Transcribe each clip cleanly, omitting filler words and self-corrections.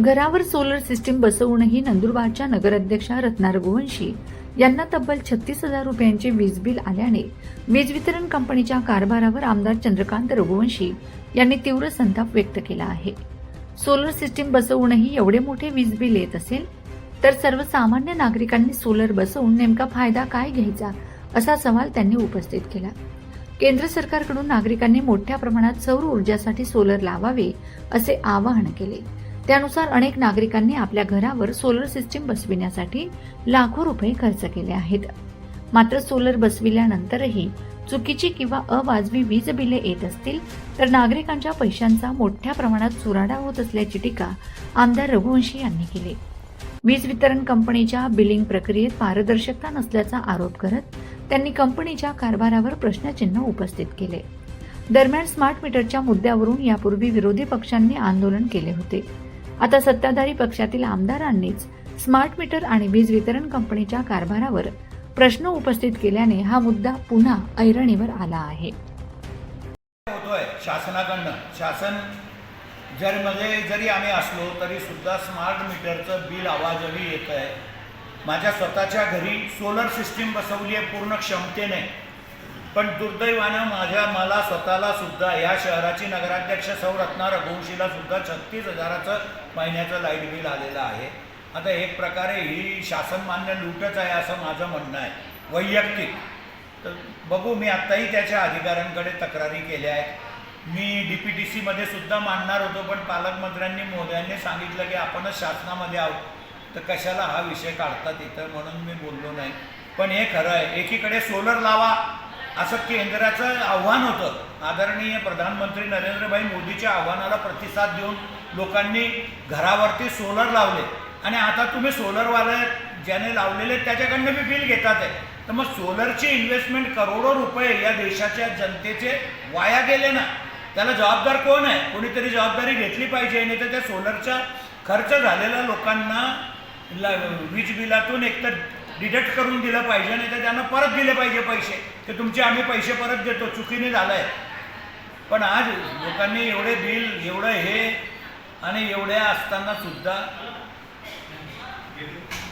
घरावर solar system बसवूनही नंदुरबारच्या नगराध्यक्षा रत्ना रघुवंशी यांना तब्बल 36,000 रुपयांचे वीज बिल आल्याने वीज वितरण कंपनीच्या कारभारावर आमदार चंद्रकांत रघुवंशी यांनी तीव्र संताप व्यक्त केला आहे। सोलर सिस्टीम बसवूनही एवढे मोठे वीज बिल येत असेल तर सर्वसामान्य नागरिकांनी सोलर बसवून नेमका फायदा काय घ्यायचा असा सवाल त्यांनी उपस्थित केला। केंद्र सरकारकडून नागरिकांनी मोठ्या प्रमाणात सौर ऊर्जासाठी सोलर लावावे असे आवाहन केले। त्यानुसार अनेक नागरिकांनी आपल्या घरावर सोलर सिस्टीम बसविण्यासाठी लाखो रुपये खर्च केले आहेत। मात्र सोलर बसविल्यानंतरही चुकीची किंवा अवाजवी वीज बिले येत असतील तर नागरिकांच्या पैशांचा मोठ्या प्रमाणात चुराडा होत असल्याची टीका आमदार रघुवंशी यांनी केली। वीज वितरण कंपनीच्या बिलिंग प्रक्रियेत पारदर्शकता नसल्याचा आरोप करत त्यांनी कंपनीच्या कारभारावर प्रश्नचिन्ह उपस्थित केले। दरम्यान स्मार्ट मीटरच्या मुद्द्यावरून यापूर्वी विरोधी पक्षांनी आंदोलन केले होते। आता सत्ताधारी पक्षातील आमदारांनीच स्मार्ट मीटर आणि वीज वितरण कंपनीच्या कारभारावर प्रश्न उपस्थित केल्याने हा मुद्दा पुन्हा ऐरणीवर आला आहे। शासन जरी आम्ही असलो तरी सुद्धा स्मार्ट मीटरचं बिल आवाजही येत आहे। माझ्या स्वतःच्या घरी सोलर सिस्टीम बसवली आहे पूर्ण क्षमतेने, पण दुर्दैवानं मला स्वतःला सुद्धा या शहराची नगराध्यक्ष सौ रत्ना रघुवंशीला सुद्धा 36,000चं महिन्याचं लाईट बिल आलेलं आहे। आता एक प्रकारे ही शासन मान्य लूटच आहे असं माझं म्हणणं आहे वैयक्तिक। तर बघू, मी आत्ताही त्याच्या अधिकाऱ्यांकडे तक्रारी केल्या आहेत। मी DPTC मध्ये सुद्धा मांडणार होतो, पण पालकमंत्र्यांनी मोदयांनी सांगितलं की आपणच शासनामध्ये आहोत तर कशाला हा विषय काढतात इथं, म्हणून मी बोललो नाही। पण हे खरं आहे, एकीकडे सोलर लावा असं केंद्राचं आव्हान होतं। आदरणीय प्रधानमंत्री नरेंद्रभाई मोदीच्या आव्हानाला प्रतिसाद देऊन लोकांनी घरावरती सोलर लावले आणि आता तुम्ही सोलरवाले ज्याने लावलेले त्याच्याकडनं बी बिल घेतात आहे। तर मग सोलरची इन्व्हेस्टमेंट करोडो रुपये या देशाच्या जनतेचे वाया गेले ना, त्याला जबाबदार कोण आहे? कोणीतरी जबाबदारी घेतली पाहिजे। नाही तर त्या सोलरचा खर्च झालेल्या लोकांना वीज बिलातून एकतर डिडक्ट करून दिलं पाहिजे, नाही तर त्यांना परत दिले पाहिजे पैसे, की तुमचे आम्ही पैसे परत देतो, चुकीने झालं आहे। पण आज लोकांनी एवढे बिल एवढं हे आणि एवढ्या असताना सुद्धा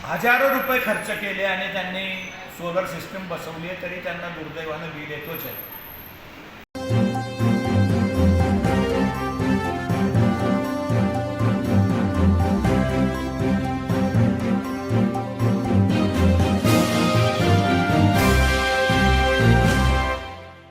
हजारो रुपये खर्च केले आणि त्यांनी सोलर सिस्टम बसवली आहे, तरी त्यांना दुर्दैवानं बिल येतोच आहे।